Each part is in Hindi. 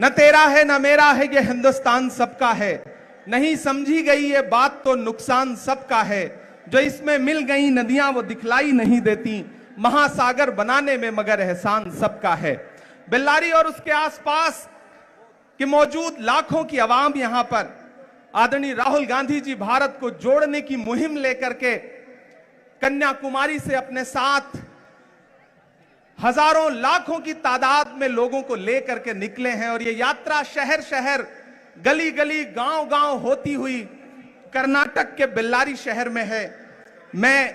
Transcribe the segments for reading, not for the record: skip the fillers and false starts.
न तेरा है न मेरा है ये हिंदुस्तान सबका है, नहीं समझी गई ये बात तो नुकसान सबका है। जो इसमें मिल गई नदियां वो दिखलाई नहीं देती, महासागर बनाने में मगर एहसान सबका है। बेल्लारी और उसके आसपास कि मौजूद लाखों की आवाम यहां पर आदरणीय राहुल गांधी जी भारत को जोड़ने की मुहिम लेकर के कन्याकुमारी से अपने साथ हजारों लाखों की तादाद में लोगों को लेकर के निकले हैं और ये यात्रा शहर शहर गली गली गांव गांव होती हुई कर्नाटक के बेल्लारी शहर में है। मैं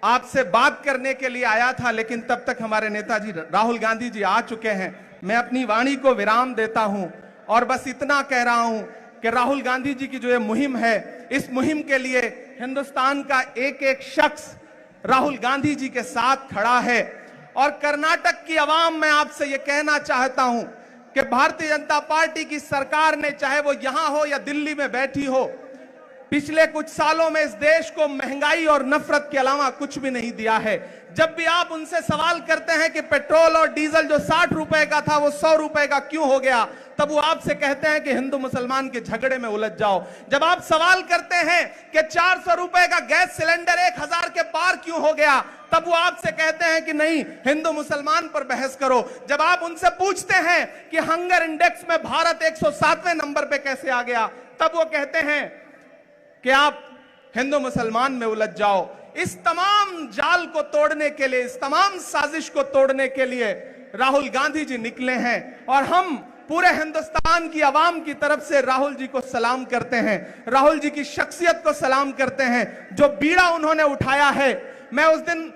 आपसे बात करने के लिए आया था, लेकिन तब तक हमारे नेताजी राहुल गांधी जी आ चुके हैं। मैं अपनी वाणी को विराम देता हूं और बस इतना कह रहा हूं कि राहुल गांधी जी की जो ये मुहिम है, इस मुहिम के लिए हिंदुस्तान का एक एक शख्स राहुल गांधी जी के साथ खड़ा है। और कर्नाटक की आवाम, मैं आपसे ये कहना चाहता हूं कि भारतीय जनता पार्टी की सरकार ने, चाहे वो यहां हो या दिल्ली में बैठी हो, पिछले कुछ सालों में इस देश को महंगाई और नफरत के अलावा कुछ भी नहीं दिया है। जब भी आप उनसे सवाल करते हैं कि पेट्रोल और डीजल जो 60 रुपए का था वो 100 रुपए का क्यों हो गया, तब वो आपसे कहते हैं कि हिंदू मुसलमान के झगड़े में उलझ जाओ। जब आप सवाल करते हैं कि 400 रुपए का गैस सिलेंडर 1000 के पार क्यों हो गया, तब वो आपसे कहते हैं कि नहीं, हिंदू मुसलमान पर बहस करो। जब आप उनसे पूछते हैं कि हंगर इंडेक्स में भारत 107वें नंबर पे कैसे आ गया, तब वो कहते हैं कि आप हिंदू मुसलमान में उलझ जाओ। इस तमाम जाल को तोड़ने के लिए, इस तमाम साजिश को तोड़ने के लिए राहुल गांधी जी निकले हैं और हम पूरे हिंदुस्तान की आवाम की तरफ से राहुल जी को सलाम करते हैं, राहुल जी की शख्सियत को सलाम करते हैं। जो बीड़ा उन्होंने उठाया है, मैं उस दिन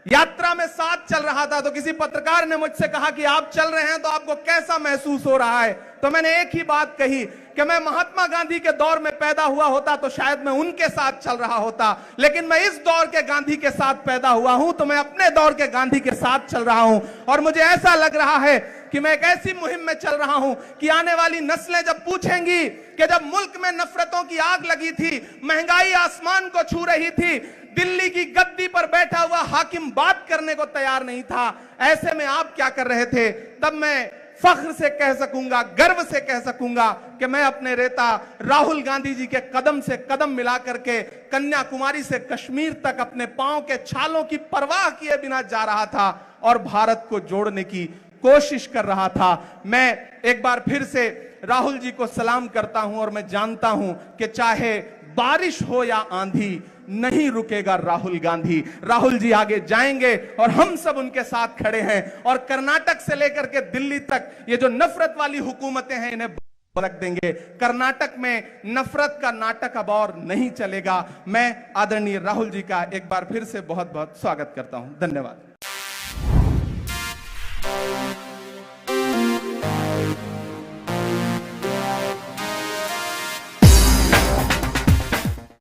यात्रा में साथ चल रहा था तो किसी पत्रकार ने मुझसे कहा कि आप चल रहे हैं तो आपको कैसा महसूस हो रहा है, तो मैंने एक ही बात कही कि मैं महात्मा गांधी के दौर में पैदा हुआ होता तो शायद मैं उनके साथ चल रहा होता, लेकिन मैं इस दौर के गांधी के साथ पैदा हुआ हूं तो मैं अपने दौर के गांधी के साथ चल रहा हूं। और मुझे ऐसा लग रहा है कि मैं एक ऐसी मुहिम में चल रहा हूं कि आने वाली नस्लें जब पूछेंगी कि जब मुल्क में नफरतों की आग लगी थी, महंगाई आसमान को छू रही थी, दिल्ली की गद्दी पर बैठा हुआ हाकिम बात करने को तैयार नहीं था, ऐसे में आप क्या कर रहे थे, तब मैं फख्र से कह सकूंगा, गर्व से कह सकूंगा कि मैं अपने नेता राहुल गांधी जी के कदम से कदम मिला करके कन्याकुमारी से कश्मीर तक अपने पांव के छालों की परवाह किए बिना जा रहा था और भारत को जोड़ने की कोशिश कर रहा था। मैं एक बार फिर से राहुल जी को सलाम करता हूं और मैं जानता हूं कि चाहे बारिश हो या आंधी, नहीं रुकेगा राहुल गांधी। राहुल जी आगे जाएंगे और हम सब उनके साथ खड़े हैं और कर्नाटक से लेकर के दिल्ली तक ये जो नफरत वाली हुकूमतें हैं इन्हें रख देंगे। कर्नाटक में नफरत का नाटक अब और नहीं चलेगा। मैं आदरणीय राहुल जी का एक बार फिर से बहुत बहुत स्वागत करता हूं। धन्यवाद।